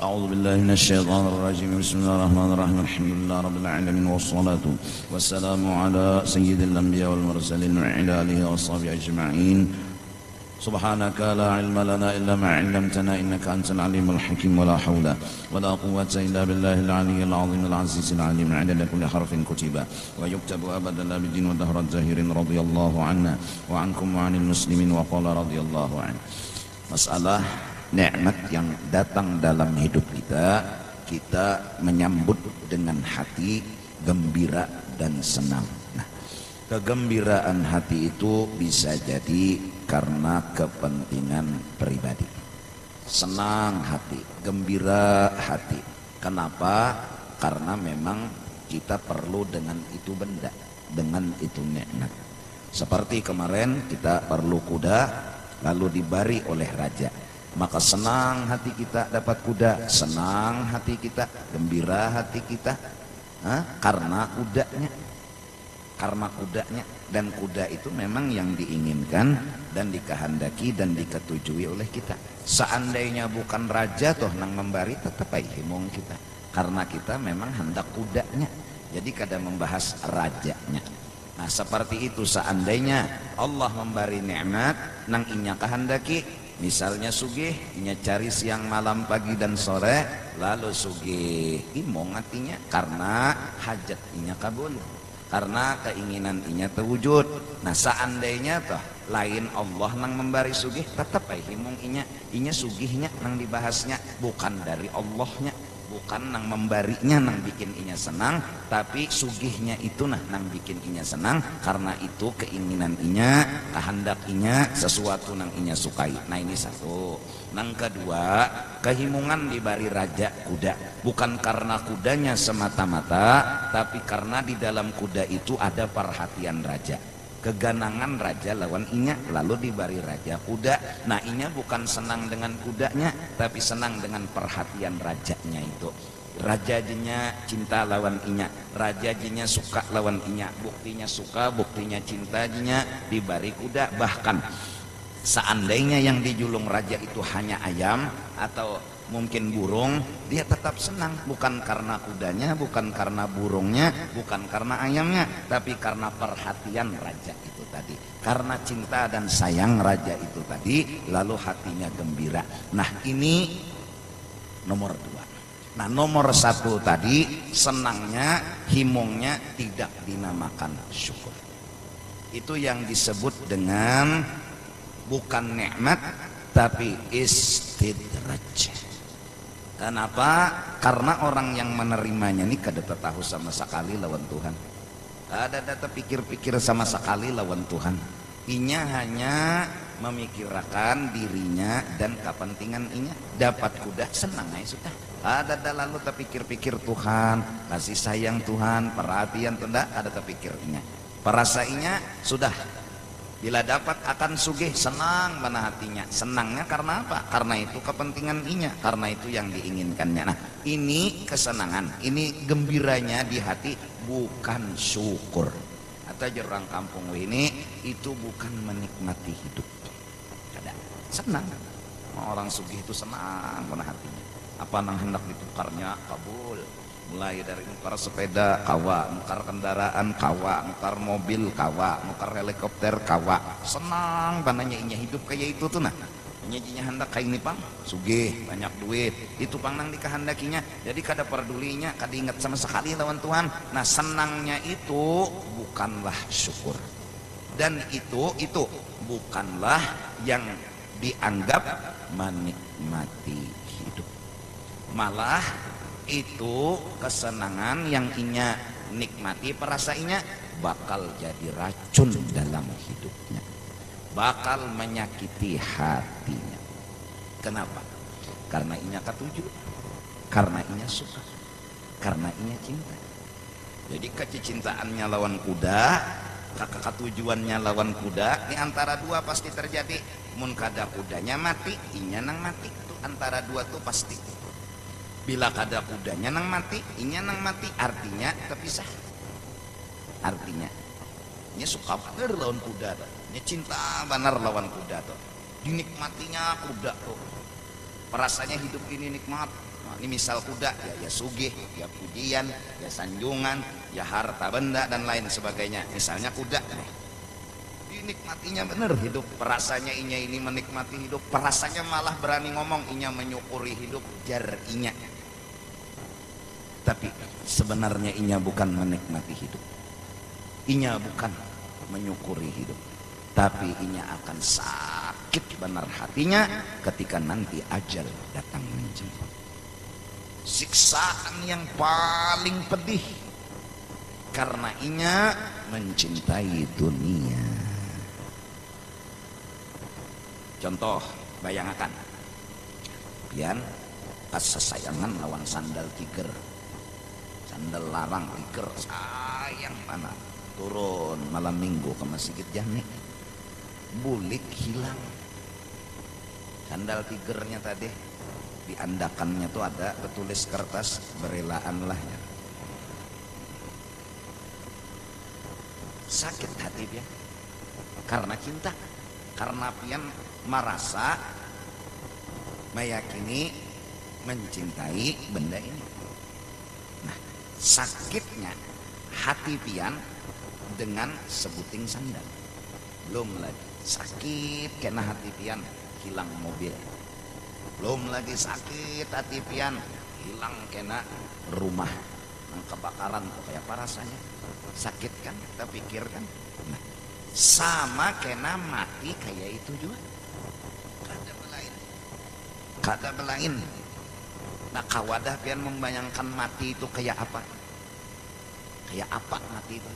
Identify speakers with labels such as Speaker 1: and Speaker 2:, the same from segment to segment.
Speaker 1: أعوذ بالله من الشيطان الرجيم. بسم الله الرحمن الرحيم. الحمد لله رب العالمين والصلاة والسلام على سيد الأنبياء والمرسلين وعلى آله وصحبه أجمعين. سبحانك لا علم لنا إلا ما علمتنا إنك أنت العليم الحكيم. ولا حول ولا قوة إلا بالله العلي العظيم العزيز العليم. عدد كل حرف كتب ويكتب أبدا لا بدين ودهر الزاهرين رضي الله عنا وعنكم وعن المسلمين. وقال رضي الله عنه. Masalah nikmat yang datang dalam hidup kita, kita menyambut dengan hati gembira dan senang. Nah, kegembiraan hati itu bisa jadi karena kepentingan pribadi. Senang hati, gembira hati. Kenapa? Karena memang kita perlu dengan itu benda, dengan itu nikmat. Seperti kemarin kita perlu kuda, lalu dibari oleh raja. Maka senang hati kita dapat kuda, senang hati kita, gembira hati kita, karena kudanya. Dan kuda itu memang yang diinginkan dan dikehendaki dan diketujui oleh kita. Seandainya bukan raja toh nang membari, tetap aja himong kita, karena kita memang hendak kudanya. Jadi kadang membahas rajanya. Nah seperti itu, seandainya Allah memberi nikmat nang inya kehendaki, misalnya sugih, inya cari siang malam pagi dan sore, lalu sugih imong artinya karena hajat inya kabul, karena keinginan inya terwujud. Nah seandainya toh lain Allah nang memberi sugih, tetap imong inya sugihnya nang dibahasnya bukan dari Allahnya, bukan nang membarinya nang bikin inya senang, tapi sugihnya itu nang bikin inya senang, karena itu keinginan inya, kehendak inya, sesuatu nang inya sukai. Nah ini satu. Nang kedua, kehimungan dibari raja kuda, bukan karena kudanya semata-mata, tapi karena di dalam kuda itu ada perhatian raja, keganangan raja lawan inya, lalu dibari raja kuda. Nah inya bukan senang dengan kudanya, tapi senang dengan perhatian rajanya itu. Raja jinya cinta lawan inya, raja jinya suka lawan inya, buktinya suka, buktinya cinta jinya dibari kuda. Bahkan seandainya yang dijulung raja itu hanya ayam atau mungkin burung, dia tetap senang, bukan karena kudanya, bukan karena burungnya, bukan karena ayamnya, tapi karena perhatian raja itu tadi, karena cinta dan sayang raja itu tadi, lalu hatinya gembira. Nah ini nomor dua. Nah nomor satu tadi, senangnya, himongnya tidak dinamakan syukur. Itu yang disebut dengan bukan nikmat tapi istidraj. Kenapa? Karena orang yang menerimanya ini kada tahu sama sekali lawan Tuhan, kada data pikir-pikir sama sekali lawan Tuhan. Inya hanya memikirkan dirinya dan kepentingan inya. Dapat kuda senang aja sudah, ada lalu terpikir-pikir Tuhan, kasih sayang Tuhan, perhatian tidak ada terpikirnya. Perasainya sudah, bila dapat akan sugih, senang mana hatinya. Senangnya karena apa? Karena itu kepentingan inya, karena itu yang diinginkannya. Nah ini kesenangan, ini gembiranya di hati, bukan syukur. Atau orang kampung ini itu bukan menikmati hidup. Ada senang, orang sugih itu senang mana hatinya. Apa nang hendak ditukarnya kabul. Mulai dari nukar sepeda kawa, nukar kendaraan kawa, nukar mobil kawa, nukar helikopter kawa, senang bananya inya hidup kayak itu tuh. Nah inya hendak kayak ini pang sugih banyak duit, itu pang nang dikehendakinya, jadi kada pedulinya, kada ingat sama sekali lawan Tuhan. Nah senangnya itu bukanlah syukur, dan itu bukanlah yang dianggap menikmati hidup. Malah itu kesenangan yang inya nikmati, perasainya bakal jadi racun dalam hidupnya, bakal menyakiti hatinya. Kenapa? Karena inya ketuju, karena inya suka, karena inya cinta. Jadi kecintaannya lawan kuda, ketujuannya lawan kuda, di antara dua pasti terjadi. Mun kada kudanya mati, inya nang mati. Itu antara dua tuh pasti. Bila kada kudanya nang mati, inya nang mati, artinya terpisah. Artinya inya suka bener lawan kuda tuh, inya cinta bener lawan kuda tuh, dinikmatinya kuda tuh, Rasanya hidup ini nikmat. Ini misal kuda, ya sugih, ya pujian, ya sanjungan, ya harta benda dan lain sebagainya. Misalnya kuda nih, dinikmatinya bener hidup, perasanya inya ini menikmati hidup, perasanya malah berani ngomong inya menyukuri hidup, jar inya. Tapi sebenarnya inya bukan menikmati hidup, inya bukan menyukuri hidup, tapi inya akan sakit benar hatinya ketika nanti ajal datang menjemput. Siksaan yang paling pedih karena inya mencintai dunia. Contoh, bayangkan pian pas sesayangan lawan sandal tiger, sandal larang tiger, sayang mana turun malam minggu ke Masjid Jami, bulik hilang sandal tigernya tadi. Di andakannya tuh ada bertulis kertas berelaan lah ya. Sakit hati pian karena cinta, karena pian merasa meyakini mencintai benda ini. Nah, sakitnya hati pian dengan sebuting sandal. Belum lagi sakit kena hati pian hilang mobil. Belum lagi sakit hati pian hilang kena rumah yang kebakaran. Kok kayak apa rasanya? Sakit kan? Kita pikirkan. Nah, sama kena mati kayak itu juga. Kada belain. Nah, kawadah pian membayangkan mati itu kayak apa? Kayak apa mati itu?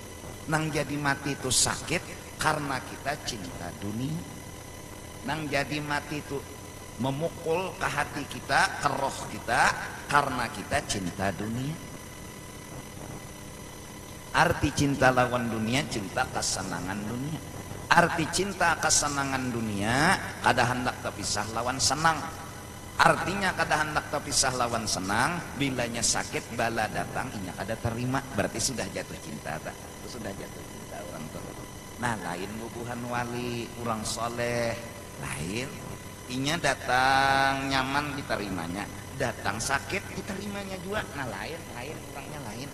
Speaker 1: Nang jadi mati itu sakit karena kita cinta dunia. Nang jadi mati itu memukul ke hati kita, ke roh kita karena kita cinta dunia. Arti cinta lawan dunia, cinta kesenangan dunia. Arti cinta kesenangan dunia, kada hendak terpisah lawan senang. Artinya kada hendak terpisah lawan senang, bilanya sakit bala datang inya kada terima, berarti sudah jatuh cinta tak? Sudah jatuh cinta orang tua. Nah, lain bubuhan wali, orang soleh, lain. Inya datang nyaman diterimanya, datang sakit diterimanya juga. Nah, lain orangnya lain.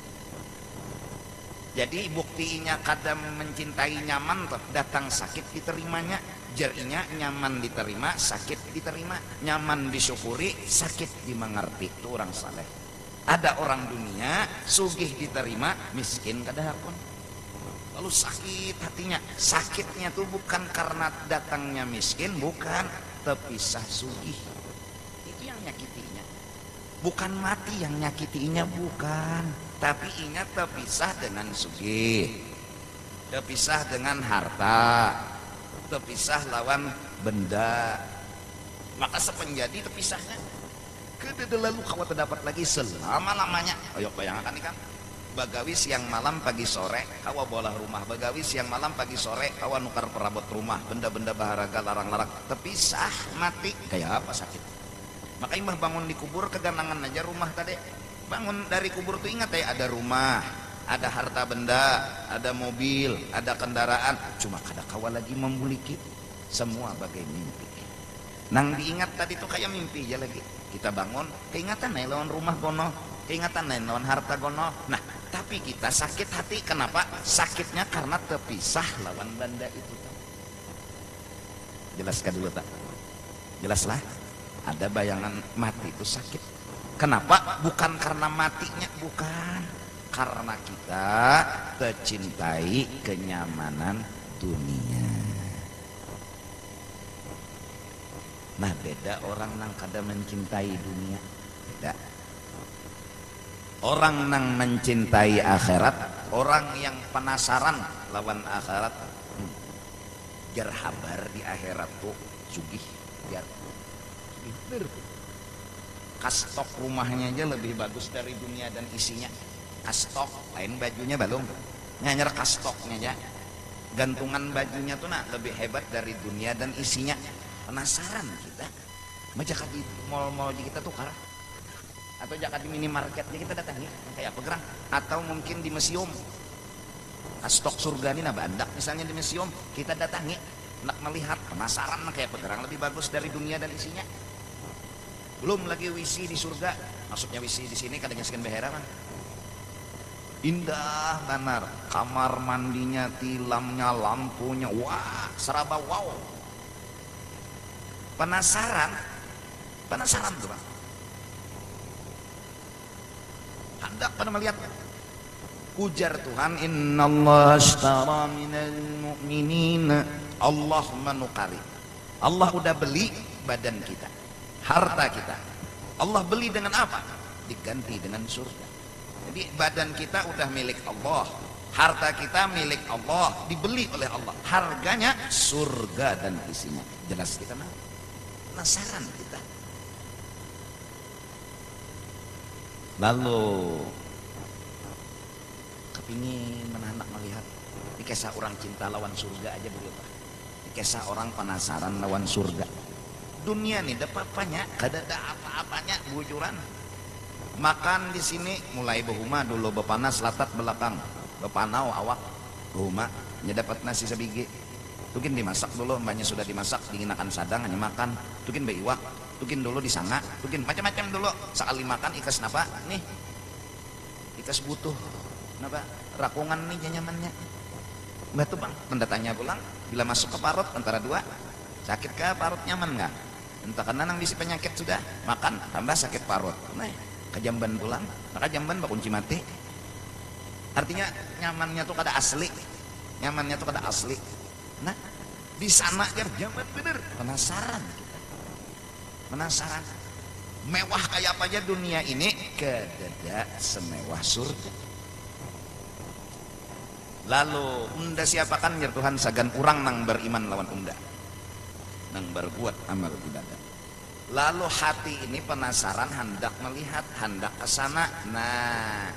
Speaker 1: Jadi buktinya kadang mencintai nyaman, datang sakit diterimanya. Jarinya nyaman diterima, sakit diterima. Nyaman disyukuri, sakit dimengerti. Itu orang saleh. Ada orang dunia sugih diterima, miskin kadahapun. Lalu sakit hatinya. Sakitnya tuh bukan karena datangnya miskin, bukan, terpisah sugih. Itu yang nyakitinya. Bukan mati yang nyakitinya, bukan, tapi inya terpisah dengan sugih, terpisah dengan harta, terpisah lawan benda. Maka sepenjadi terpisahnya kedede lalu kau terdapat lagi selama-lamanya. Ayo bayangkan nih kan, bagawi siang malam pagi sore kawa bola rumah, bagawi siang malam pagi sore kawa nukar perabot rumah, benda-benda baharaga larang-larang, terpisah mati kayak apa sakit. Maka imah bangun di kubur keganangan aja rumah tadi. Bangun dari kubur tuh ingat ya, ada rumah, ada harta benda, ada mobil, ada kendaraan, cuma kada kawa lagi membuliki, semua bagai mimpi. Nang diingat tadi tuh kayak mimpi aja lagi. Kita bangun keingatan nih lawan rumah gono, keingatan nih lawan harta gono. Nah, tapi kita sakit hati. Kenapa? Sakitnya karena terpisah lawan benda itu. Jelaskan dulu tak? Jelaslah. Ada bayangan mati itu sakit. Kenapa? Bukan karena matinya, bukan. Karena kita tercintai kenyamanan dunia. Nah, beda orang nang kada mencintai dunia. Beda. Orang nang mencintai akhirat, orang yang penasaran lawan akhirat, jar habar di akhirat tuh sugih, jar bener. Kastok rumahnya aja lebih bagus dari dunia dan isinya. Kastok, lain bajunya balung, nyanyer kastoknya aja. Gantungan bajunya tuh nah lebih hebat dari dunia dan isinya. Penasaran kita. Majakat di mall-mall kita tukar, atau jakat di minimarketnya kita datangi kayak apa gerang, atau mungkin di museum. Kastok surga ini nah bandak misalnya di museum kita datangi, nak melihat, penasaran kayak apa gerang lebih bagus dari dunia dan isinya. Belum lagi WC di surga. Maksudnya WC di sini kadang sekian behera mah. Indah benar, kamar mandinya, tilamnya, lampunya, wah, seraba wow. Penasaran tuh Bang. Hendak pada melihat. Ujar Tuhan, innallaha ashtara minal mu'minina. Allah menukari. Allah udah beli badan kita, harta kita. Allah beli dengan apa? Diganti dengan surga. Jadi badan kita udah milik Allah, harta kita milik Allah, dibeli oleh Allah. Harganya surga dan isinya. Jelas kita nah. Penasaran kita. Lalu kepingin menanak melihat di kisah orang cinta lawan surga aja dulu Pak. Di kisah orang penasaran lawan surga. Dunia nih ada apa-apanya, kada ada apa-apanya bujuran. Makan di sini mulai behuma dulu bepanas latat belakang, bepanau awak behuma nya dapat nasi sebiji. Tukin dimasak dulu, mbaknya sudah dimasak, dinginakan sadang hanya makan. Tukin beiwak, tukin dulu disanga, tukin macam-macam dulu. Sekali makan ikas napa? Nih. Ikas butuh. Napa? Rakungan nih nyamannya. Mbak tuh Bang, pendatangnya pulang, bila masuk ke parut antara dua, sakit ke parut nyaman nggak? Entah karena nang bisi penyakit sudah, makan tambah sakit parut. Nah, ke jamban pulang, maka jamban bakunci mati. Artinya nyamannya tuh kada asli. Nyamannya tuh kada asli. Nah, di sana ya jamban bener. Penasaran kita. Penasaran. Mewah kayak apa aja dunia ini, kada semewah surga. Lalu unda siapakan ya Tuhan sagan urang nang beriman lawan unda, nang berbuat amal ibadah. Lalu hati ini penasaran, hendak melihat, hendak ke sana. Nah,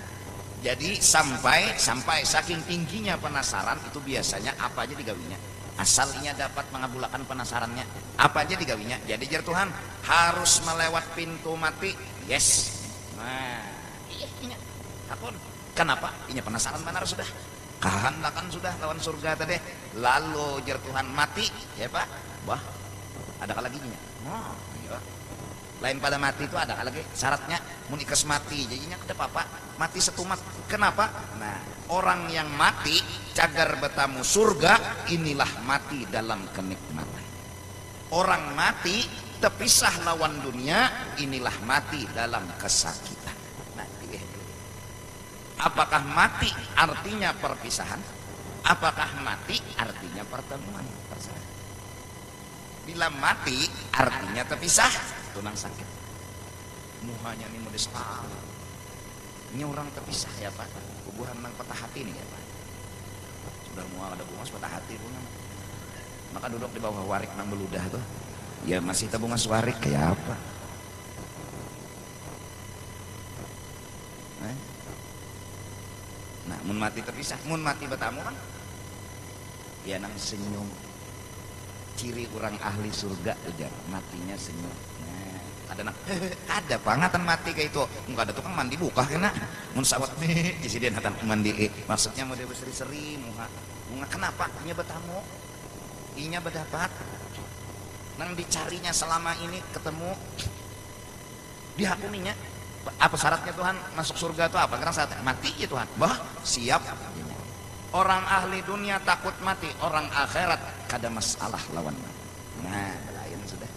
Speaker 1: jadi sampai saking tingginya penasaran itu biasanya apa aja digawinya. Asalnya dapat mengabulkan penasarannya, apa aja digawinya. Jadi jar Tuhan harus melewat pintu mati. Yes. Nah, iya. Hakun. Kenapa? Ini penasaran benar sudah. Kehendakan sudah lawan surga tadi. Lalu jar Tuhan mati, ya Pak. Wah, ada lagi nya. Oh, iya. Lain pada mati itu ada lagi syaratnya munikas mati. Jadinya ada apa? Mati setumat. Kenapa? Nah, orang yang mati cagar bertamu surga, inilah mati dalam kenikmatan. Orang mati terpisah lawan dunia, inilah mati dalam kesakitan. Nah, apakah mati artinya perpisahan? Apakah mati artinya pertemuan? Bila mati artinya terpisah, tunang sakit. Muhanya ini modest ini orang terpisah ya Pak. Kuburan nang patah hati nih ya Pak. Sudah mual ada bunga patah hati pun. Maka duduk di bawah warik nang beludah tuh. Ya masih tabungan warik kayak apa? Nah, mun mati terpisah, mun mati bertamu kan? Ya nang senyum. Ciri orang ahli surga ujar matinya senyum. Nah, ada pangatan mati kayak itu. Enggak ada tukang mandi buka kena. Mun sawat nih isi dia natan mandi. Maksudnya mau dia berseri-seri muha. Muha kenapa? Inya bertamu. Inya berdapat. Nang dicarinya selama ini ketemu. Dihakuninya. Apa syaratnya Tuhan masuk surga itu apa? Karena syaratnya mati ya Tuhan. Bah, siap. Orang ahli dunia takut mati, orang akhirat kada masalah lawan mati. Nah, lain sudah.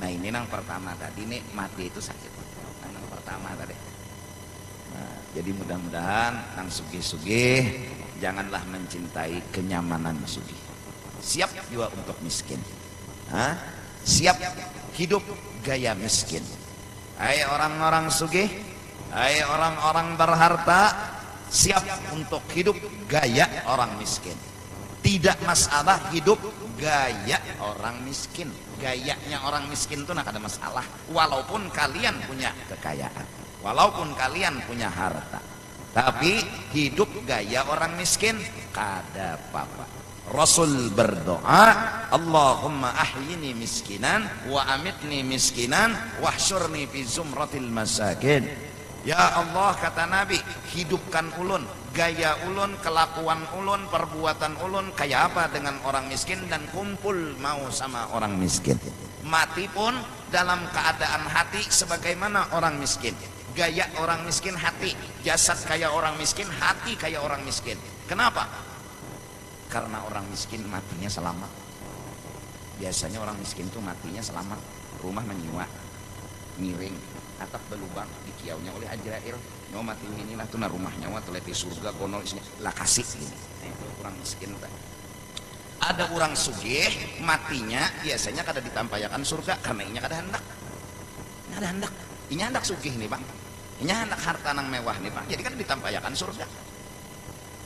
Speaker 1: Nah, ini yang pertama tadi nih mati itu sakit. Nah, yang pertama tadi. Nah, jadi mudah-mudahan nang sugih-sugih janganlah mencintai kenyamanan sugih. Siap juga untuk miskin. Hah? Siap hidup gaya miskin. Hai orang-orang sugih, hai orang-orang berharta, siap untuk hidup gaya orang miskin. Tidak masalah hidup gaya orang miskin. Gayanya orang miskin itu nak ada masalah. Walaupun kalian punya kekayaan, walaupun kalian punya harta, tapi hidup gaya orang miskin kada apa-apa. Rasul berdoa, Allahumma ahyini miskinan wa amitni miskinan wahsyurni fi zumratil masakin. Ya Allah, kata Nabi, hidupkan ulun, gaya ulun, kelakuan ulun, perbuatan ulun kayak apa dengan orang miskin, dan kumpul mau sama orang miskin. Mati pun dalam keadaan hati sebagaimana orang miskin. Gaya orang miskin hati, jasad kayak orang miskin, hati kayak orang miskin. Kenapa? Karena orang miskin matinya selamat. Biasanya orang miskin tuh matinya selamat. Rumah menyiwa, miring, atap belubang, dikiaunya oleh Ajrail. Nyawa mati inilah tuh nah rumah nyawa teleti surga kono isinya lah kasih ini. Nah, itu orang miskin teh. Ada orang sugih matinya biasanya kada ditampayakan surga karena inya kada hendak. Kada hendak. Inya hendak sugih nih, Bang. Inya hendak harta nang mewah nih, Bang. Jadi kan ditampayakan surga.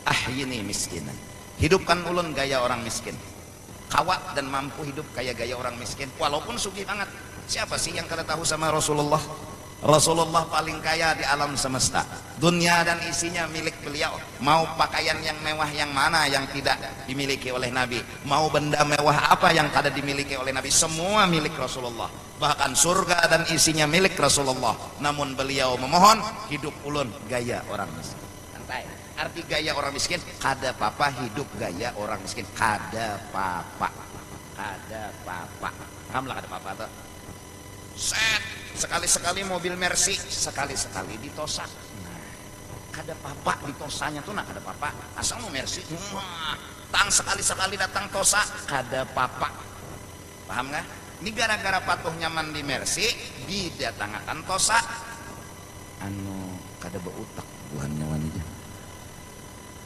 Speaker 1: Ah, ini miskinan. Hidupkan ulun gaya orang miskin. Kawat dan mampu hidup kayak gaya orang miskin walaupun sugih banget. Siapa sih yang kada tahu sama Rasulullah? Rasulullah paling kaya di alam semesta. Dunia dan isinya milik beliau. Mau pakaian yang mewah yang mana yang tidak dimiliki oleh Nabi? Mau benda mewah apa yang kada dimiliki oleh Nabi? Semua milik Rasulullah. Bahkan surga dan isinya milik Rasulullah. Namun beliau memohon hidup ulun gaya orang miskin. Santai. Arti gaya orang miskin, kada papa hidup gaya orang miskin. Kada papa. Kada papa. Kamulah kada papa tuh. Set, sekali-sekali mobil Mercy, sekali-sekali ditosak. Nah, kada papa ditosanya tuh, nah kada papa. Asal mau Mercy, tang sekali-sekali datang tosa, kada papa. Paham nggak? Ini gara-gara patuh nyaman di Mercy, didatangakan tosa. Anu kada berutak, buhan nyawan aja.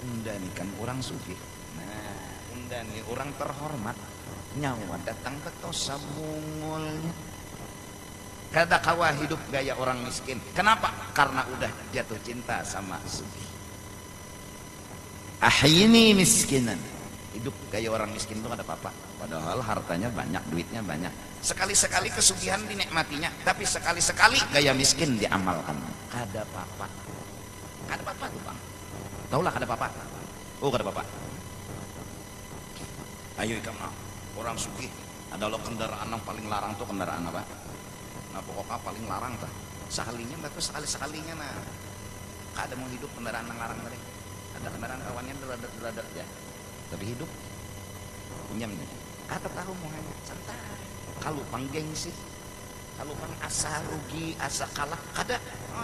Speaker 1: Unda nih kan orang sugih. Nah, unda nih orang terhormat. Nyawa datang ke tosa mungulnya. Kada kawa hidup gaya orang miskin. Kenapa? Karena udah jatuh cinta sama sugih. Ini miskinan. Hidup gaya orang miskin itu kada apa-apa. Padahal hartanya banyak, duitnya banyak. Sekali-sekali kesugihan dinikmatinya, tapi sekali-sekali gaya miskin diamalkan. Kada apa-apa. Kada apa-apa tuh, Bang. Taulah kada apa-apa. Oh, kada apa-apa. Ayo ikam orang sugih. Adalah kendaraan yang paling larang tuh kendaraan apa? Nah, pokoknya paling larang tah. Sekalinya batu sekali-sekalinya nah. Kada mau hidup kendaraan yang larang tadi. Ada kendaraan kawannya deradat ya. Tapi hidup punyamnya. Kata tahu mau hanya santai. Kalau panggengsi, kalau pang asa rugi, asa kalah kada.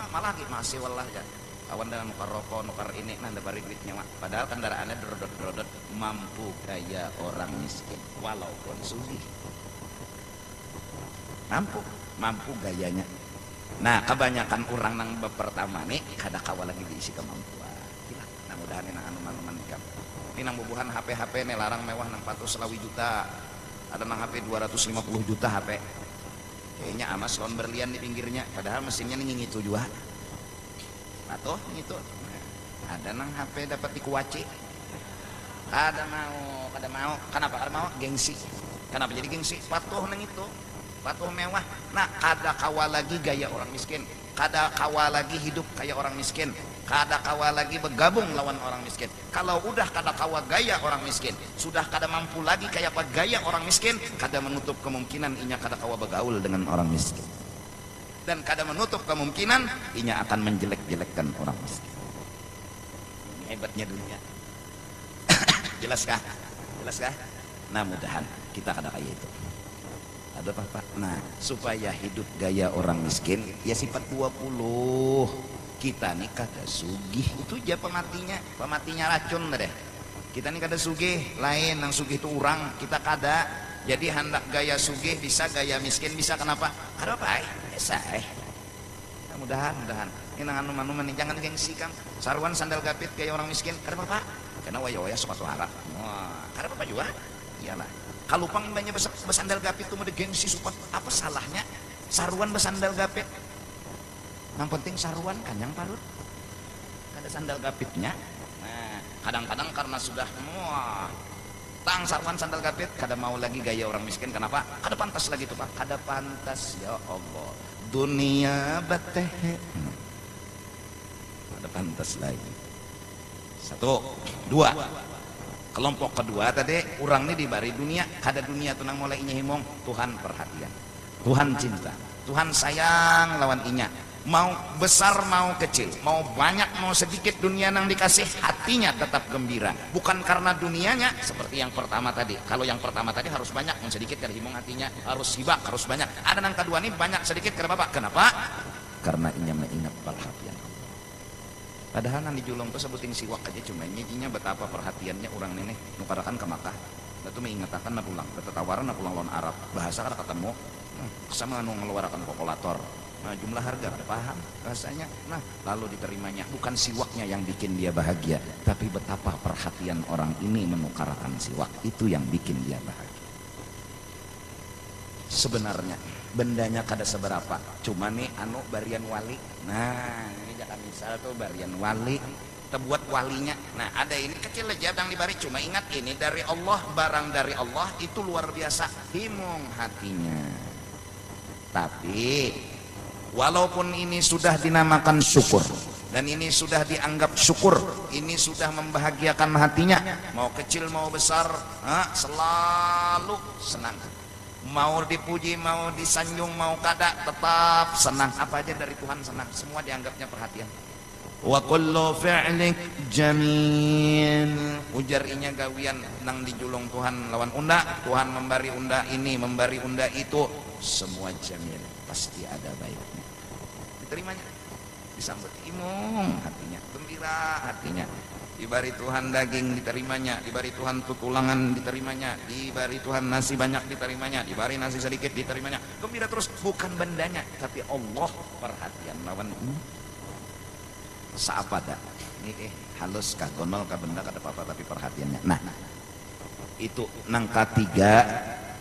Speaker 1: Malah lagi masih wallah ya. Kawan dalam nukar rokok, nukar ini nanda bari duitnya mak. Padahal kendaraannya drodot mampu gaya orang miskin walaupun sugih. Mampu gayanya. Nah, kebanyakan orang nang pertama nih kada kawa lagi diisi kemampuan. Gila, nah mudahan nang anu-anuman ikam. Ini nang bubuhan HP nih larang mewah nang 400 juta. Ada nang HP 250 juta HP. Kayaknya amas lawan berlian di pinggirnya, padahal mesinnya nih ngitu juga. Patuh ngitu. Nah, ada nang HP dapat dikuaci. Kada mau. Kenapa kada mau? Gengsi. Kenapa jadi gengsi? Patuh nang itu. Patuh mewah. Nah, kada kawa lagi gaya orang miskin. Kada kawa lagi hidup kayak orang miskin. Kada kawa lagi bergabung lawan orang miskin. Kalau udah kada kawa gaya orang miskin, sudah kada mampu lagi kayak apa gaya orang miskin, kada menutup kemungkinan inya kada kawa bergaul dengan orang miskin. Dan kada menutup kemungkinan inya akan menjelek-jelekkan orang miskin. Ini hebatnya dunia. Jelaskah? Nah, mudahan kita kada kayak itu. Ada apa? Nah, supaya hidup gaya orang miskin ya sifat 20. Kita nih kada sugih, itu aja pematinya racun deh. Kita nih kada sugih, lain yang sugih itu orang, kita kada. Jadi hendak gaya sugih bisa, gaya miskin bisa. Kenapa? Kada apa? Biasa. Nah, mudahan. Ini nang anu-anu jangan gengsi Kang. Sarwan sandal gapit gaya orang miskin, kada apa? Karena waya-waya sepatu harap. Wah, kada apa juga? Iyalah. Kalau pang banyak bersandal gapit itu mau gengsi support, apa salahnya? Sarwan bersandal gapit. Yang penting sarwan kanyang parut. Kada sandal gapitnya. Nah, kadang-kadang karena sudah tang sarwan sandal gapit, kada mau lagi gaya orang miskin. Kenapa? Kada pantas lagi tuh Pak. Kada pantas ya Allah. Dunia bateh. Kada pantas lagi. 1, 2. Kelompok kedua tadi orang ini dibari dunia, kada dunia tunang mulai inya himong. Tuhan perhatian, Tuhan cinta, Tuhan sayang lawan inya. mau besar mau kecil, mau banyak mau sedikit dunia nang dikasih, hatinya tetap gembira. Bukan karena dunianya seperti yang pertama tadi. Kalau yang pertama tadi harus banyak, mau sedikit kada himung hatinya, harus hibak, harus banyak. Ada nang kedua ini banyak sedikit kada apa? Kenapa? Karena inya mengingat perhatian Allah. Padahal nang dijulung tuh sebutin siwak aja, cuma inya betapa perhatiannya orang nenek nukarakan ke Makkah. Itu mengingatakan na pulang, bertetawaran na pulang lawan Arab. Bahasa kada ketemu, sama anu ngeluarakan kalkulator. Nah, jumlah harga ada paham rasanya. Nah, lalu diterimanya. Bukan siwaknya yang bikin dia bahagia, tapi betapa perhatian orang ini menukarkan siwak, itu yang bikin dia bahagia. Sebenarnya bendanya kada seberapa, cuma nih anu barian wali. Nah, ini jangan misal tuh barian wali terbuat walinya. Nah, ada ini kecil aja yang dibari, cuma ingat ini dari Allah, barang dari Allah itu luar biasa, himung hatinya. Tapi walaupun ini sudah dinamakan syukur dan ini sudah dianggap syukur, ini sudah membahagiakan hatinya, mau kecil mau besar, selalu senang. Mau dipuji, mau disanjung, mau kada, tetap senang. Apa aja dari Tuhan senang, semua dianggapnya perhatian. Wa kullu fi'lik jamil, ujar inya gawian nang dijulung Tuhan lawan unda. Tuhan memberi unda ini, memberi unda itu, semua jamil, pasti ada baiknya. Diterimanya, disambut imung hatinya, gembira hatinya. Dibari Tuhan daging diterimanya, dibari Tuhan tutulangan diterimanya, dibari Tuhan nasi banyak diterimanya, dibari nasi sedikit diterimanya. Gembira terus, bukan bendanya, tapi Allah perhatian lawan ini. Saapada ini halus kah gonol kah benda kada apa-apa, tapi perhatiannya. Nah, itu nang ketiga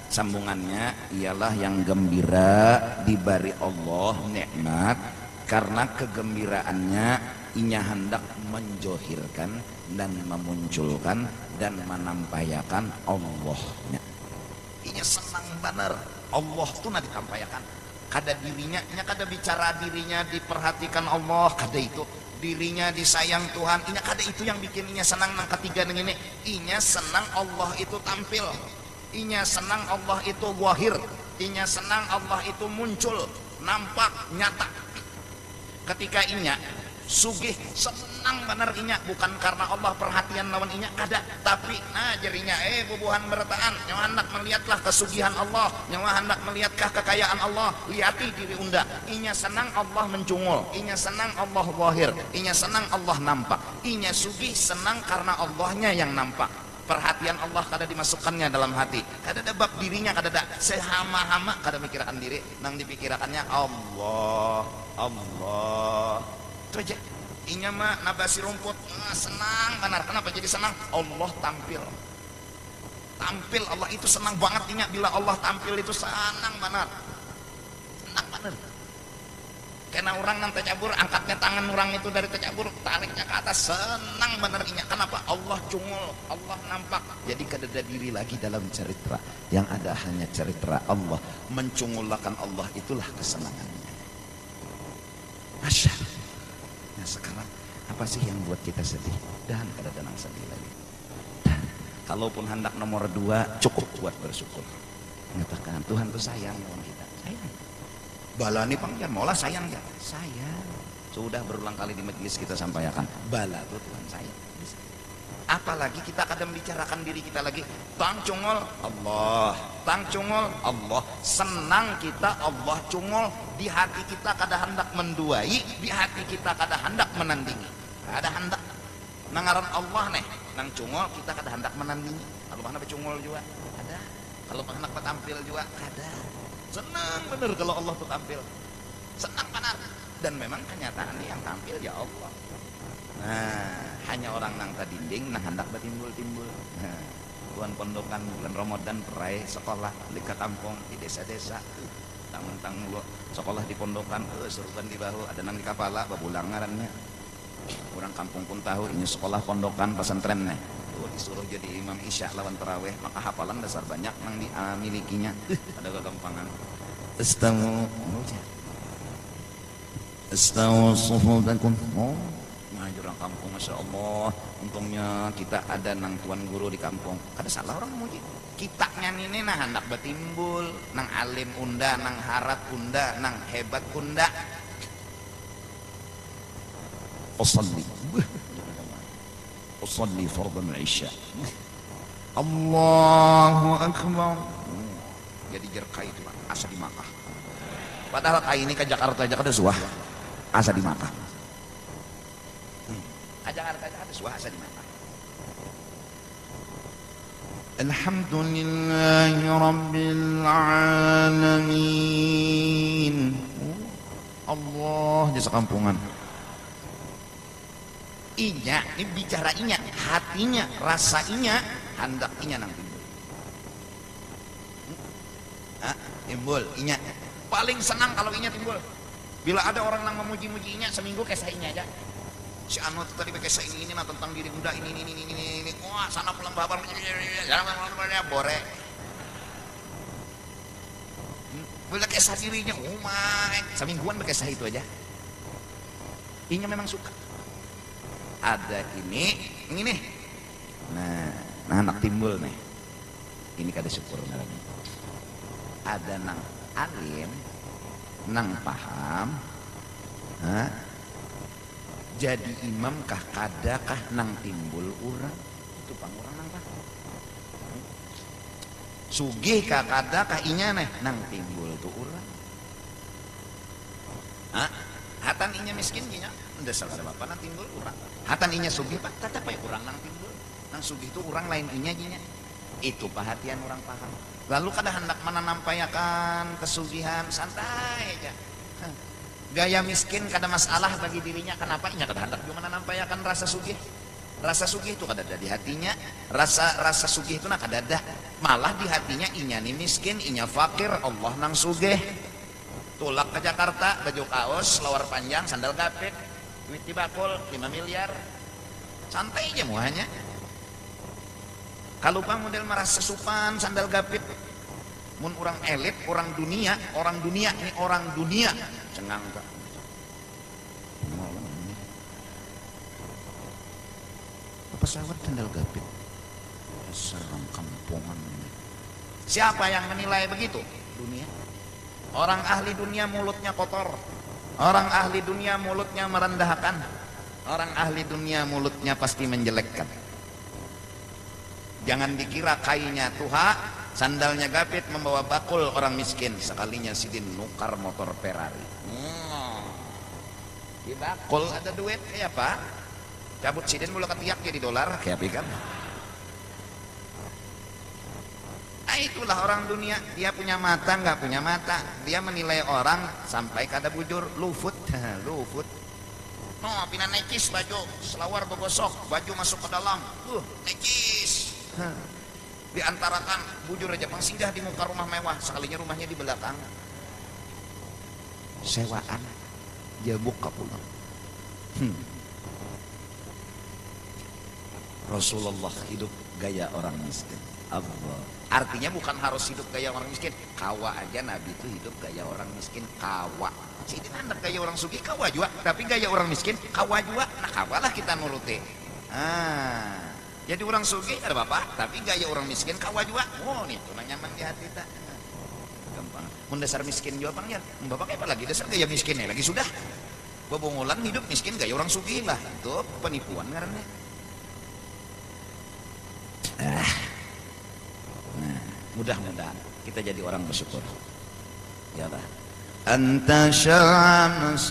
Speaker 1: sambungannya ialah yang gembira dibari Allah nikmat, karena kegembiraannya inya hendak menjohirkan dan memunculkan dan menampayakan Allahnya. Inya senang benar Allah tuh nak ditampayakan. Kada dirinya, inya kada bicara dirinya diperhatikan Allah, kada itu. Dirinya disayang Tuhan, inya kada itu yang bikin inya senang. Nang ketiga nang ini, inya senang Allah itu tampil, inya senang Allah itu wahir, inya senang Allah itu muncul, nampak, nyata. Ketika inya sugih senang benar inya, bukan karena Allah perhatian lawan inya kada, tapi nah jerinya bubuhan bertaan nyawa hendak melihatlah kesugihan Allah, nyawa hendak melihatkah kekayaan Allah, lihati diri unda. Inya senang Allah mencungul, inya senang Allah wahir, inya senang Allah nampak, inya sugih senang karena Allahnya yang nampak. Perhatian Allah kada dimasukkannya dalam hati, kada ada bab dirinya, kada ada sehama-hama, kada mikirkan diri, nang dipikirakannya Allah, Allah. Itu aja. Inya mah nabasi rumput, senang benar. Kenapa jadi senang? Allah tampil. Tampil Allah itu senang banget inya, bila Allah tampil itu senang benar. Senang benar. Karena orang nang tecabur, angkatnya tangan orang itu dari tecabur, tariknya ke atas, senang benar inya. Kenapa? Allah cungul, Allah nampak. Jadi kada ada diri lagi dalam cerita, yang ada hanya cerita Allah. Mencungulakan Allah, itulah kesenangannya. Masya Allah. Nah, sekarang apa sih yang buat kita sedih? Dan kada tenang sedih lagi. Dan kalaupun hendak nomor 2, cukup buat bersyukur. Mengatakan Tuhan tuh sayang lawan kita, sayang. Bala nih panggilan, maulah sayang ya, sayang. Sudah berulang kali di majelis kita sampaikan, bala tuh Tuhan sayang. Apalagi kita kadang bicarakan diri kita lagi, tang cungol Allah, tang cungol Allah. Senang kita Allah cungol, di hati kita kada hendak menduai, di hati kita kada hendak menandingi, kada hendak nangaran Allah nih nang cungol, kita kada hendak menandingi. Kalau mana becungol juga ada, kalau hendak tampil juga kada. Senang bener kalau Allah tuh tampil, senang benar. Dan memang kenyataannya yang tampil ya Allah. Nah, hanya orang nang tadinding nang hendak betimbul-timbul. Nah, tuan pondokan bulan Ramadan perai sekolah di kampung di desa-desa, tang-tang sekolah di pondokan, serupan di bahu, ada nang di kapala babulang ngarannya. Orang kampung pun tahu ini sekolah pondokan pesantren nih. Disuruh jadi imam isya lawan taraweh, maka hafalan dasar banyak nang dimilikinya. Ada kegampangan. Astaghfirullahaladzim. Oh, orang kampung, masya Allah. Untungnya kita ada nang tuan guru di kampung. Kada salah orang muji. Kitanya ini nah hendak betimbul, nang alim unda, nang harat unda, nang hebat unda. usalli fardhan isya. Allahu akbar. Jadi jerkai itu Pak, asa di Makkah. Padahal kai ini ke Jakarta suah asa di Makkah. Ke Jakarta suah asa di Makkah. Alhamdulillahi rabbil alamin. Allah jasa kampungan. Inya, ini bicara inya, hatinya, rasa inya, hendak inya nang timbul. Timbul inya. Paling senang kalau inya timbul. Bila ada orang yang memuji-muji inya, seminggu kisah inya aja. Si Anu tadi pakai kisah ini nah tentang diri muda ini. Wah, sana pulang babar bore. Bila kisah dirinya, semingguan pakai kisah itu aja. Inya memang suka. Ada ini nih. Nah anak timbul nih. Ini kada syukur ngaranna. Ada nang alim, nang paham, jadi imam kah kadakah nang timbul urang itu pangurang nang paham. Sugih kah kadakah inya nih nang timbul tu urang. Hatan inya miskin inya enda salah bapak nang timbul urang. Hatan inya sugih Pak tetap aya urang nang timbul. Nang sugih itu urang lain inya jinya. Itu perhatian orang paham. Lalu kada hendak menampayakan kesugihan, santai aja. Gaya miskin kada masalah bagi dirinya. Kenapa? Inya kada hendak juga menampayakan rasa sugih. Rasa sugih itu kada ada di hatinya. Rasa sugih itu kada ada. Malah di hatinya inya nih miskin, inya fakir, Allah nang sugih. Tulak ke Jakarta, baju kaos, lawar panjang, sandal gapit, duit di bakul 5 miliar. Santai aja muahnya. Kalau bang model merasa supan sandal gapit, mun orang elit, orang dunia ini orang dunia, cengang tak. Pesawat sandal gapit, serang kampungan. Siapa yang menilai begitu? Dunia. Orang ahli dunia mulutnya kotor, orang ahli dunia mulutnya merendahkan, orang ahli dunia mulutnya pasti menjelekkan. Jangan dikira kainnya tuha, sandalnya gapit membawa bakul orang miskin. Sekalinya sidin nukar motor Ferrari. Di bakul ada duit kayak apa? Cabut sidin mula ketiak jadi dolar kayak apa kan? Itulah orang dunia. Dia punya mata nggak punya mata. Dia menilai orang sampai kada bujur lufut. No, pina nekis baju, selawar bogosok, baju masuk ke dalam. Nekis. Diantarakan bujur aja pang singgah di muka rumah mewah, sekalinya rumahnya di belakang sewaan dia buka pulang. Rasulullah hidup gaya orang miskin. Allah artinya bukan harus hidup gaya orang miskin, kawa aja Nabi itu hidup gaya orang miskin, kawa sini anda gaya orang sugih kawa juga, tapi gaya orang miskin kawa juga. Nah kawalah kita nuruti. Jadi orang sugih ada bapak, tapi gaya orang miskin kawa juga. Oh nih tuh nyaman di hati tak. Gampang. Mun dasar miskin juga bang ya. Bapak kayak apa lagi dasar gaya miskin lagi sudah. Bobongolan hidup miskin gaya orang sugih lah. Itu penipuan karena. Nah, mudah-mudahan kita jadi orang bersyukur. Ya lah. Anta syamsun,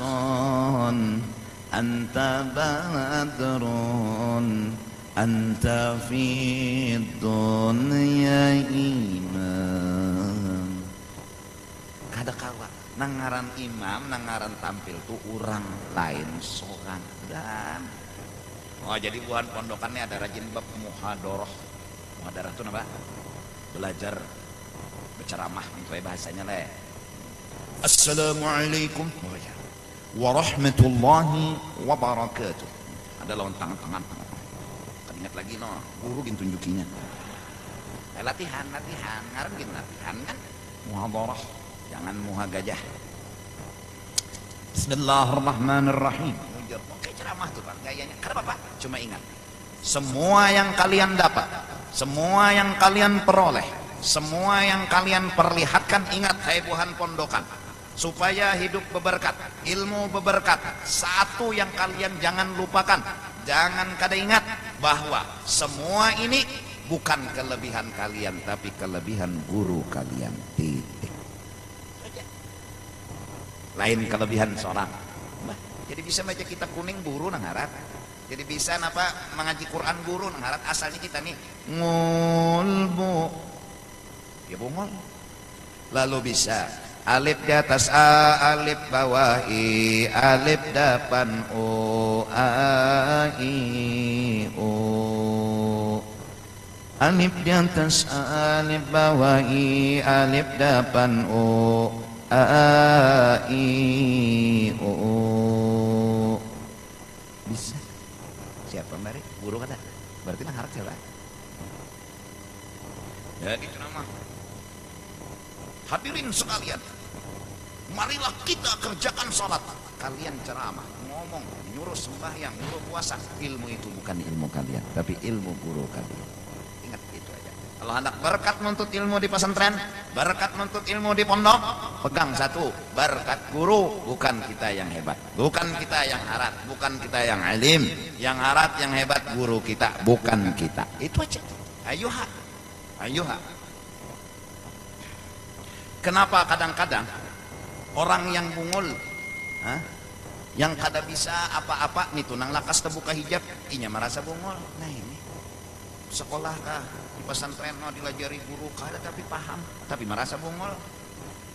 Speaker 1: anta badrun. Anta fi dunya imam. Kada kawa nangaran imam, nangaran tampil tuh orang lain soran dan jadi buhan pondokannya ada rajin bab muhadharah. Muhadharah itu apa? Belajar berceramah itu bahasanya lah. Assalamualaikum warahmatullahi wabarakatuh. Ada lawan tangan. Ingat lagi no, guru gin tunjukinya. Latihan, ngarep gin latihan kan. Muhadharah, jangan muha gajah. Bismillahirrahmanirrahim. Oke ceramah tuh Pak, gayanya. Karena Bapak cuma ingat, semua yang kalian dapat, semua yang kalian peroleh, semua yang kalian perlihatkan, ingat hai buhan pondokan. supaya hidup berberkat, ilmu berberkat. Satu yang kalian jangan lupakan, jangan kada ingat bahwa semua ini bukan kelebihan kalian, tapi kelebihan guru kalian. Titik. Lain kelebihan seorang. Jadi bisa baca kitab kuning guru nang harat. Jadi bisa napa mengaji Quran guru nang harat. Asalnya kita nih ngulbu, ya bungol. Lalu bisa alif di atas a, alif bawah i, alif depan o, a i o. Alif di atas a, alif bawah i, alif depan o, a i o. Bisa. Siapa mari? Guru kata. Berarti nang harap siapa? Ya gitu nama. Hadirin sekalian, marilah kita kerjakan sholat. Kalian ceramah, ngomong, nyuruh sembahyang, nyuruh puasa. Ilmu itu bukan ilmu kalian, tapi ilmu guru kalian. Ingat itu aja. Kalau hendak berkat menuntut ilmu di pesantren, berkat menuntut ilmu di pondok, pegang satu, berkat guru. Bukan kita yang hebat, bukan kita yang harat, bukan kita yang alim. Yang harat, yang hebat guru kita, bukan kita. Itu aja. Ayuha, ayuha. Kenapa kadang-kadang orang yang bungul, yang kada bisa apa-apa nih tunang lakas terbuka hijab, inya merasa bungul. Nah ini sekolah kah di pesantren mau dilajari guru kada tapi paham, tapi merasa bungul.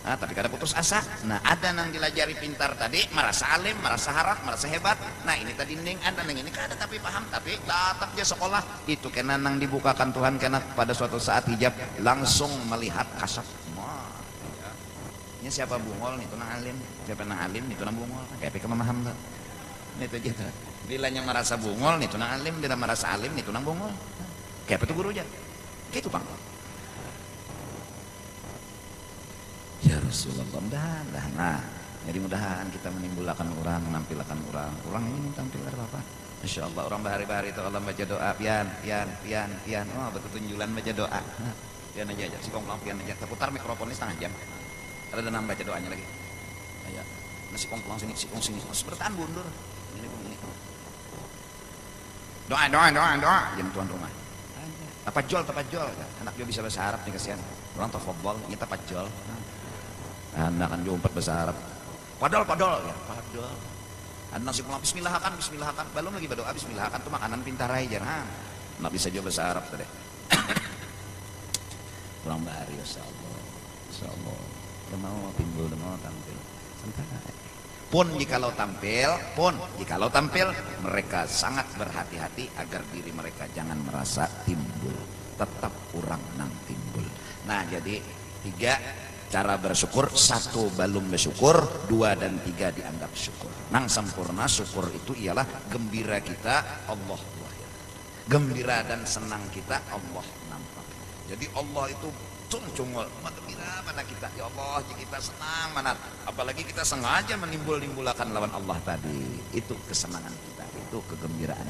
Speaker 1: Tapi kada putus asa. Nah ada nang dilajari pintar tadi merasa alim, merasa harap, merasa hebat. Nah ini tadi dinding ada nang ini kada tapi paham, tapi tetap dia sekolah. Itu kena nang dibukakan Tuhan kena pada suatu saat hijab langsung melihat kasat. Ini siapa bungol nih tunang alim, siapa nang alim nih tunang bungol, kayak pika memaham tuh. Ini tuh gitu. Bilanya merasa bungol nih tunang alim, dia merasa alim nih tunang bungol. Kayak apa tuh guru aja? Kayak itu bang. Ya Rasulullah, dah. Nah, jadi mudahan kita menimbulkan orang, menampilkan orang ini tampil apa? Masya Allah, orang bahari-bahari itu kalau baca doa, pian. Oh betul tunjulan baca doa. Pian aja, si kongkong pian aja. Terputar mikrofonnya setengah jam. Ada nambah baca doanya lagi. Ayo, nasi kongkong sini, sini. Bertahan mundur. Ini. Doa. Jam tuan rumah. Tapajol. Anak dia bisa bahasa Arab nih kasihan. Orang tafadhol, ini tapajol. Anak kan dia umpat bahasa Arab. Padol ya, padol. Anak si pulang bismillahkan. Belum lagi berdoa bismillahkan tuh makanan pintar aja. Anak bisa jawab bahasa Arab tadi. Pulang bahari insyaallah. Dia mau timbul, dia mau tampil. Santai. Pun jikalau tampil, mereka sangat berhati-hati agar diri mereka jangan merasa timbul. Tetap kurang nang timbul. Nah, jadi 3 cara bersyukur. 1 belum bersyukur, 2 dan 3 dianggap syukur. Nang sempurna syukur itu ialah gembira kita Allah lahir. Gembira dan senang kita Allah nampak. Jadi Allah itu cungcungol gembira pada kita, ya Allah jika kita senang mana, apalagi kita sengaja menimbulkan lawan Allah tadi, itu kesenangan kita, itu kegembiraan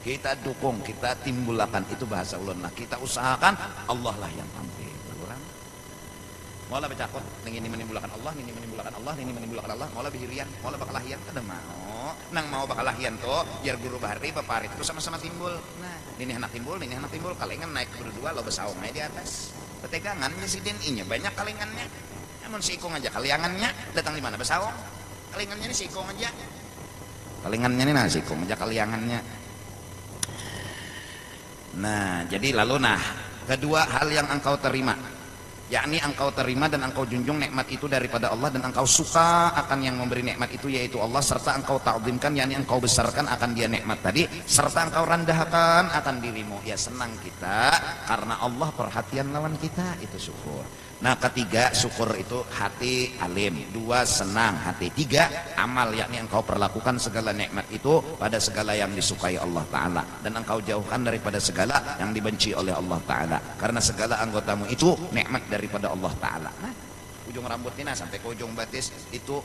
Speaker 1: kita dukung, kita timbulkan, itu bahasa ulun. Nah kita usahakan Allah lah yang tampil. Maulah bercakot, ini menimbulkan Allah, ini menimbulkan Allah, maulah bihirian, maulah bakalahian, kada mau. Nang mau bakalahian tuh, biar guru bahari, baparit itu sama-sama timbul. Nah, ini anak timbul, kalengan naik berdua, lo besaung aja di atas. Petegangan presiden inya banyak kalengannya. Namun si ikung aja kaliangannya datang di mana besaung. Kalengannya ini si ikung aja. Kalengannya ini si ikung aja kaliangannya. Nah, jadi lalu kedua hal yang engkau terima, yakni engkau terima dan engkau junjung nikmat itu daripada Allah, dan engkau suka akan yang memberi nikmat itu yaitu Allah, serta engkau ta'zimkan, yakni engkau besarkan akan dia nikmat tadi, serta engkau rendahkan akan dirimu. Ya senang kita karena Allah perhatian lawan kita, itu syukur. Nah ketiga, syukur itu hati alim. 2 senang hati. 3 amal, yakni engkau perlakukan segala nikmat itu pada segala yang disukai Allah Ta'ala, dan engkau jauhkan daripada segala yang dibenci oleh Allah Ta'ala, karena segala anggotamu itu nikmat daripada Allah Ta'ala. Nah ujung rambut ini sampai ke ujung batis itu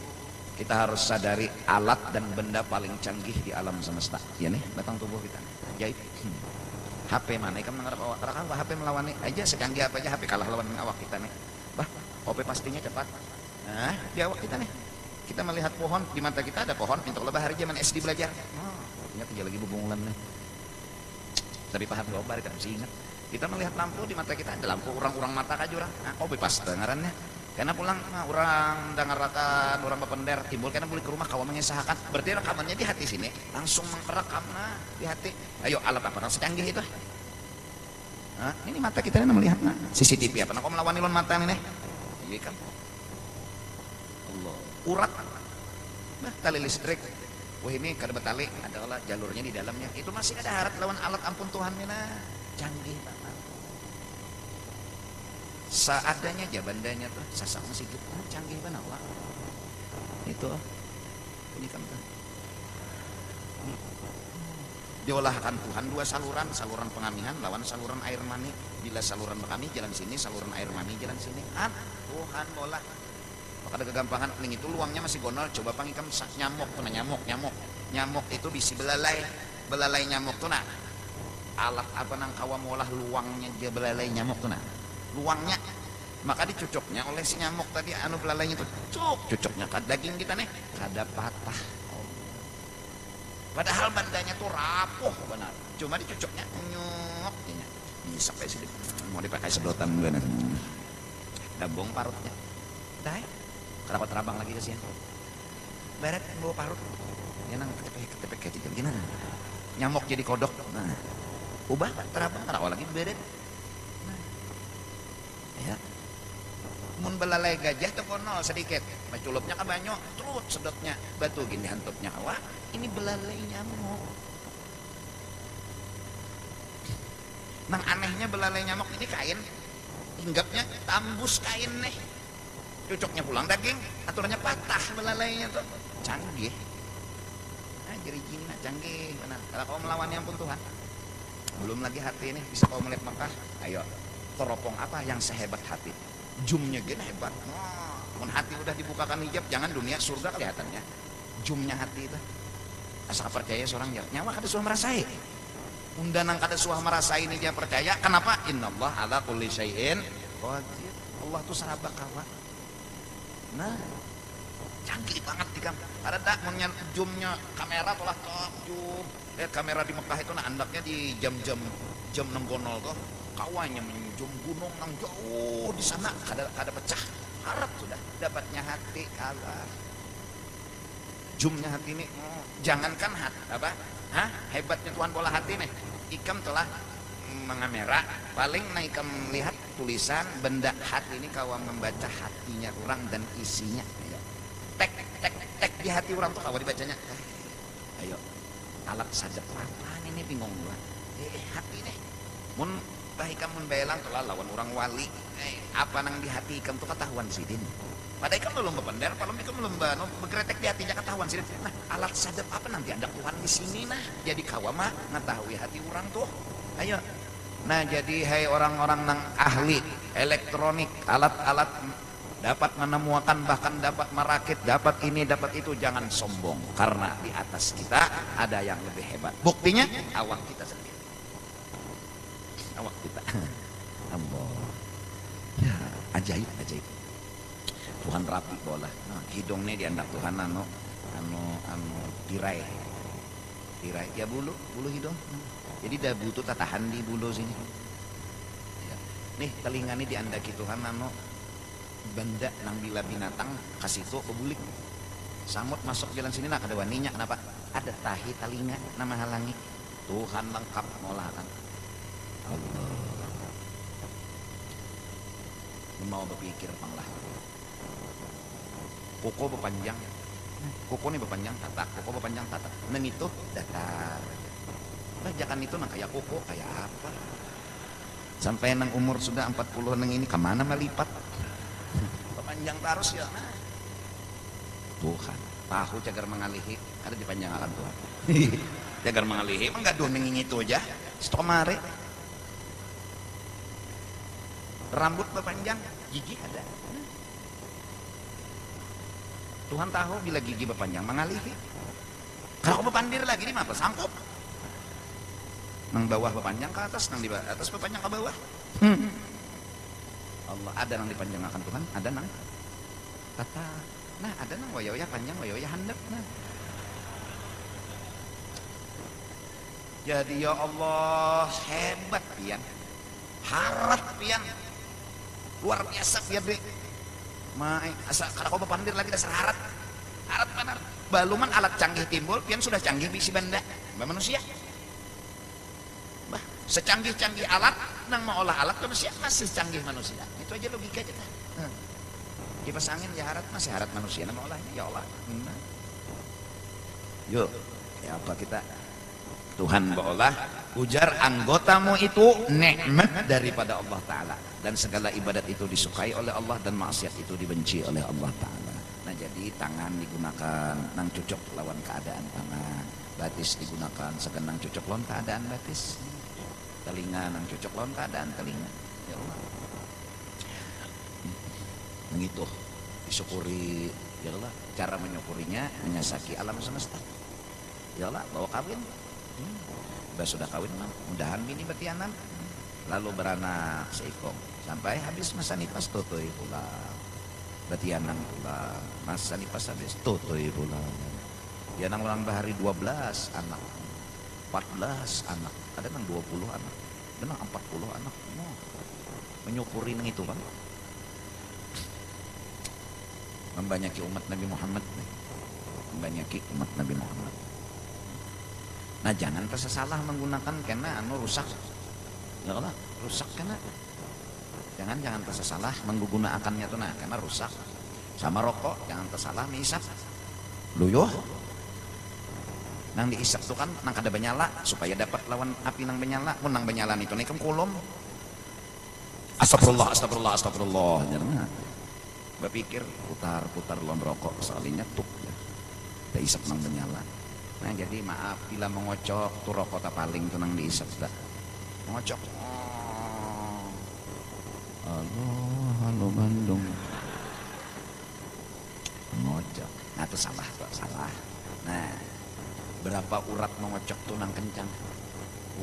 Speaker 1: kita harus sadari alat dan benda paling canggih di alam semesta. Ya nih batang tubuh kita jahit. HP mana ikan mengarap awak HP melawan nih aja secanggih apa aja HP kalah lawan awak kita nih. HP pastinya cepat. Nah, di awak kita nih. Kita melihat pohon, di mata kita ada pohon, minta Allah bahari zaman SD belajar. Ingat aja lagi bubungulan nih. Tapi paham gak obar, kan mesti ingat. Kita melihat lampu, di mata kita ada lampu, orang-orang mata aja orang. Nah, kopi pas dengarannya. Karena pulang orang dengar rata, orang bapender timbul karena balik ke rumah kawan mengesahkan. Berarti rekamannya di hati sini, langsung merekam di hati. Ayo alat apa yang secanggih itu? Nah, ini mata kita ini melihat CCTV apa? Nah, kau melawan ilon mata ini? Iya kan? Allah. Urat, nah, tali listrik. Wah ini kada betali, adalah jalurnya di dalamnya. Itu masih ada harap lawan alat ampun Tuhan nah. Canggih banget. Seadanya aja bandanya tuh sasak masih gitu canggih banget Allah itu ini kan tuh diolahkan Tuhan dua saluran pengamihan lawan saluran air mani. Bila saluran pengami jalan sini, saluran air mani jalan sini, Tuhan bola maka ada kegampangan ning itu luangnya masih gonol. Coba pangikam nyamuk tuh nyamuk itu bisi belalai nyamuk tuh alat apa nang kawa molah luangnya dia belalai nyamuk tuh luangnya, maka dicucuknya oleh si nyamuk tadi anu belalainya itu cucuknya ke daging kita nih kada patah. Padahal bandanya tuh rapuh benar, cuma dicucuknya nyok bisa kayak sini mau dipakai sedotan benar dabong parutnya dah kenapa terabang lagi kasihan barat bawa parut ya nang ketepek kayak gimana nyamuk jadi kodok nah ubah terabang tarawah lagi barat ya mun belalai gajah tuh konol sedikit maculupnya ke banyak terus sedotnya batu gini hantupnya wah ini belalai nyamuk. Nang anehnya belalai nyamuk ini kain hinggapnya tambus kain nih cucuknya pulang daging aturannya patah belalainya tuh canggih jadi gini canggih benar kalau kau melawan yang pun Tuhan belum lagi hati ini bisa kau melihat Mekah ayo teropong apa yang sehebat hati zoomnya gini hebat mun hati udah dibukakan hijab jangan dunia surga kelihatannya zoomnya hati itu asal percaya seorang nyawa kada suah merasai undanang kada suah merasai ini dia percaya kenapa innallah ala kulli syai'in qadir Allah tuh saraba kawa nah canggih banget di kam ada tak munnya zoomnya kamera tolah zoom lihat kamera di Mekah itu andaknya di jam 6 gonol tuh kawannya menjum gunung nang jauh di sana kada pecah harap sudah dapatnya hati Allah zoomnya hati ini jangankan hati apa hebatnya Tuhan bola hati nih ikam telah mengamera paling naik ikam lihat tulisan benda hati ini kawan membaca hatinya orang dan isinya ayo tek di hati orang tuh kawan dibacanya ayo alat saja pelan ini bingung gua hati nih mun ikam mun belang telah lawan orang wali apa nang di hati ikam tuh ketahuan sidin pada ikam belum bepender kalau ikam belum bergeretek di hatinya ketahuan sidin nah alat sadap apa nanti ada Tuhan di sini nah jadi kawama ngetahui hati orang tuh ayo nah jadi hai orang-orang nang ahli elektronik alat-alat dapat menemukan bahkan dapat merakit dapat ini dapat itu jangan sombong karena di atas kita ada yang lebih hebat buktinya awak kita sendiri awak kita Allah ya ajaib Tuhan rapi bola nah, hidungnya diandak Tuhan anu tirai ya bulu hidung jadi dah butuh tatahan di bulu sini ya. Nih telinga ini diandaki Tuhan anu benda nang bila binatang kasih itu kebulik samut masuk jalan sini nah kada waninya kenapa ada tahi telinga nama halangi Tuhan lengkap molakan Allah mau berpikir panglah kuku berpanjang kuku ini berpanjang tata neng itu datar jangan itu nang kayak kuku kayak apa sampai nang umur sudah 40 neng ini kemana melipat berpanjang terus ya Tuhan tahu cagar mengalihi ada dipanjangkan Tuhan cagar mengalihi emang gak doang itu aja stomare rambut berpanjang gigi ada Tuhan tahu bila gigi berpanjang mengalihi kalau berpandir lagi di mana sangkup nang bawah berpanjang ke atas nang di atas berpanjang ke bawah Allah ada nang dipanjangkan Tuhan ada nang Kata, nah ada nang waya-waya panjang, waya-waya handap nah. Jadi ya Allah hebat pian, harat pian, luar biasa pian deh. Mai asa kada kau bepandir lagi dasar harat, harat benar. Baluman alat canggih timbul, pian sudah canggih bisi benda, manusia. Bah, secanggih-canggih alat, nang mau olah alat manusia masih canggih manusia. Itu aja logika kita. Kipas angin ya harat masih harat manusia, nama olahnya ya Allah. Yuk, ya apa kita? Tuhan ba'olah ujar anggotamu itu nikmat daripada Allah Ta'ala dan segala ibadat itu disukai oleh Allah dan maksiat itu dibenci oleh Allah Ta'ala. Nah jadi tangan digunakan nang cocok lawan keadaan tangan, batis digunakan segenang cocok lawan keadaan batis, telinga nang cocok lawan keadaan telinga. Ya Allah, begitu disyukuri. Ya Allah, cara menyukurinya menyasaki alam semesta. Ya Allah, bawa kawin. Sudah kawin mah, mudahan bini betianan, lalu beranak seikong sampai habis masa nipas tutui pulang, betianan pulang, masa nipas habis tutui pulang. Dia nang ulang bahari 12 anak, 14 anak, ada nang 20 anak, ada nang 40 anak. Menyukuri nang itu bang, membanyaki umat Nabi Muhammad, membanyaki umat Nabi Muhammad. Nah jangan tersalah menggunakan karena anu rusak, ya Allah rusak karena jangan tersalah menggunakannya tuh nah karena rusak. Sama rokok jangan tersalah menghisap luyuh, nang diisap tuh kan nang kada benyala supaya dapat lawan api nang benyala, pun nang benyala itu nih kulum. Astagfirullah, astagfirullah, astagfirullah. Jangan berpikir putar lawan rokok soalnya tuh ya. Diisap nang benyala. Nah jadi maaf bila mengocok tuh rokok tak paling tuh nang diisap dah mengocok. Halo Bandung mengocok. Nah itu salah tuh salah. Nah berapa urat mengocok tuh nang kencang,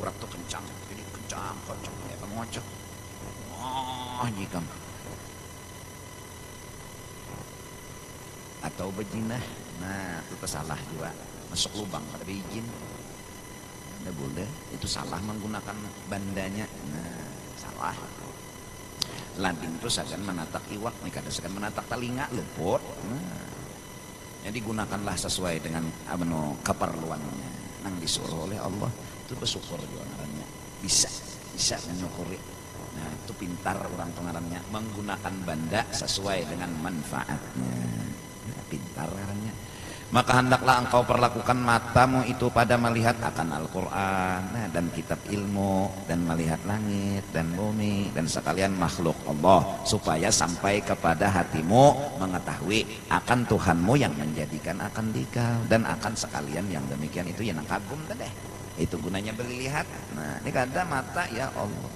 Speaker 1: urat tuh kencang jadi kencang kocok ya mengocok. Jikam atau bejinah. Nah itu salah juga, masuk lubang pada izin tidak boleh, itu salah menggunakan bandanya. Nah salah. Landing itu sagan menatak iwak nih, kadang sagan menatak telinga luput. Nah jadi gunakanlah sesuai dengan abano keperluannya nang disuruh oleh Allah. Itu bersyukur juga ngarannya, bisa menyukuri. Nah itu pintar orang pengarannya menggunakan benda sesuai dengan manfaatnya. Nah, pintar ngarannya. Maka hendaklah engkau perlakukan matamu itu pada melihat akan Al-Quran, nah, dan kitab ilmu, dan melihat langit dan bumi dan sekalian makhluk Allah, supaya sampai kepada hatimu mengetahui akan Tuhanmu yang menjadikan akan dikau, dan akan sekalian yang demikian itu yang kagum tadi. Itu gunanya beli lihat. Nah ini kada mata ya Allah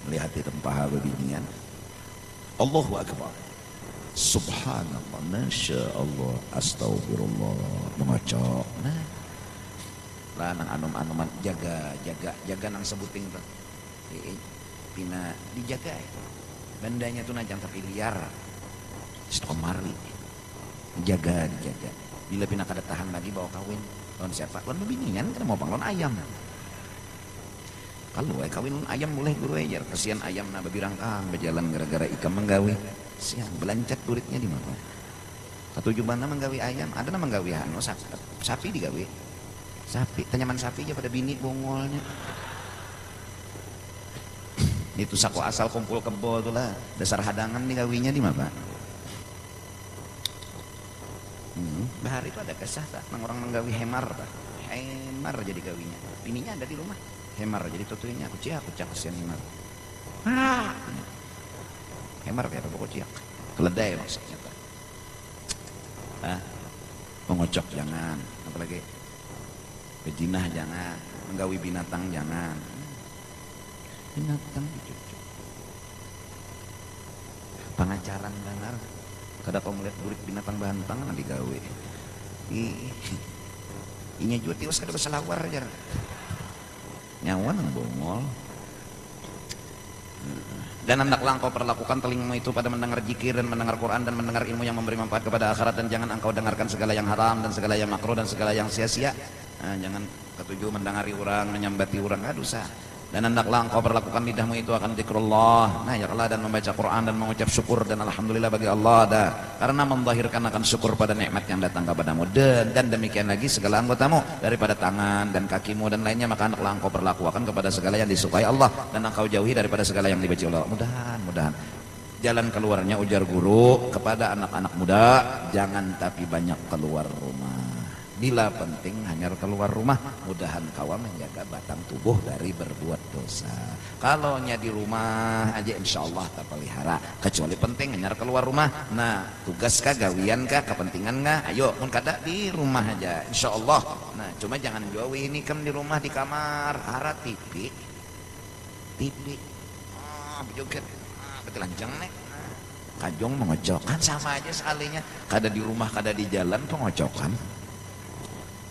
Speaker 1: melihat di tempat babinian. Allahu Akbar, subhanallah, masya Allah, astagfirullah, mengocok. Nah lah nang anum-anuman jaga nang sebuting tuh pina dijaga bandanya tuh najang tapi liar setomari dijaga bila pina kada tahan lagi bawa kawin lawan siapa lawan binian kan mau bangun ayam. Kalau kawin ayam boleh guru aja, kasihan ayam na babirangkang berjalan gara-gara ikan menggawi. Siang belancat duritnya di mana? Katujuh mana menggawi ayam, ada nama menggawi anu sapi digawi. Sapi, tanyaman sapi aja pada bini bongolnya. Itu sako asal kumpul kebo tuh lah, dasar hadangan digawinya di mana? Bahar itu ada kesah tak? Nang orang menggawi hemar tak? Hemar jadi gawinya. Bininya ada di rumah. Hemar jadi tutuinya kuciak kasihan hemar. Hemar kayak apa kuciak? Keledai maksudnya. Mengocok jangan, apalagi bejinah jangan, menggawi binatang jangan. Binatang dicucuk. Pengacaran benar. Kada kau melihat burik binatang bantang nanti digawe. Inya juga tiwas kada berselawar aja. Nyawa nang bongol. Dan hendaklah engkau perlakukan telingamu itu pada mendengar zikir dan mendengar Quran dan mendengar ilmu yang memberi manfaat kepada akhirat, dan jangan engkau dengarkan segala yang haram dan segala yang makruh dan segala yang sia-sia. Jangan ketujuh mendengari orang, menyambati orang, dosa. Dan hendaklah engkau perlakukan lidahmu itu akan zikrullah, dan membaca Quran dan mengucap syukur dan alhamdulillah bagi Allah, karena menzahirkan akan syukur pada nikmat yang datang kepadamu. Dan demikian lagi segala anggotamu daripada tangan dan kakimu dan lainnya, maka hendaklah engkau perlakukan kepada segala yang disukai Allah dan engkau jauhi daripada segala yang dibenci Allah. Mudahan jalan keluarnya, ujar guru kepada anak-anak muda, jangan tapi banyak keluar rumah. Bila penting hanya keluar rumah, mudahan kawan menjaga batang tubuh dari berbuat dosa. Kalau nya di rumah aja insya Allah terpelihara, kecuali penting hanya keluar rumah. Nah, tugas kah, gawian kah, kepentingan kah, ayo pun kada di rumah aja insya Allah. Nah, cuma jangan jauhi ini kan di rumah di kamar, hara TV bejoget, betelanjang nek kajong mengocokan, sama aja sekalinya, kada di rumah kada di jalan pengocokan.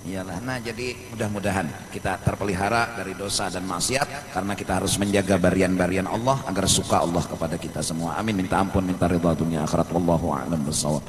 Speaker 1: Iyalah, nah jadi mudah-mudahan kita terpelihara dari dosa dan maksiat, karena kita harus menjaga barian-barian Allah agar suka Allah kepada kita semua. Amin. Minta ampun, minta ridha dunia akhirat. Wallahu a'lam bishawab.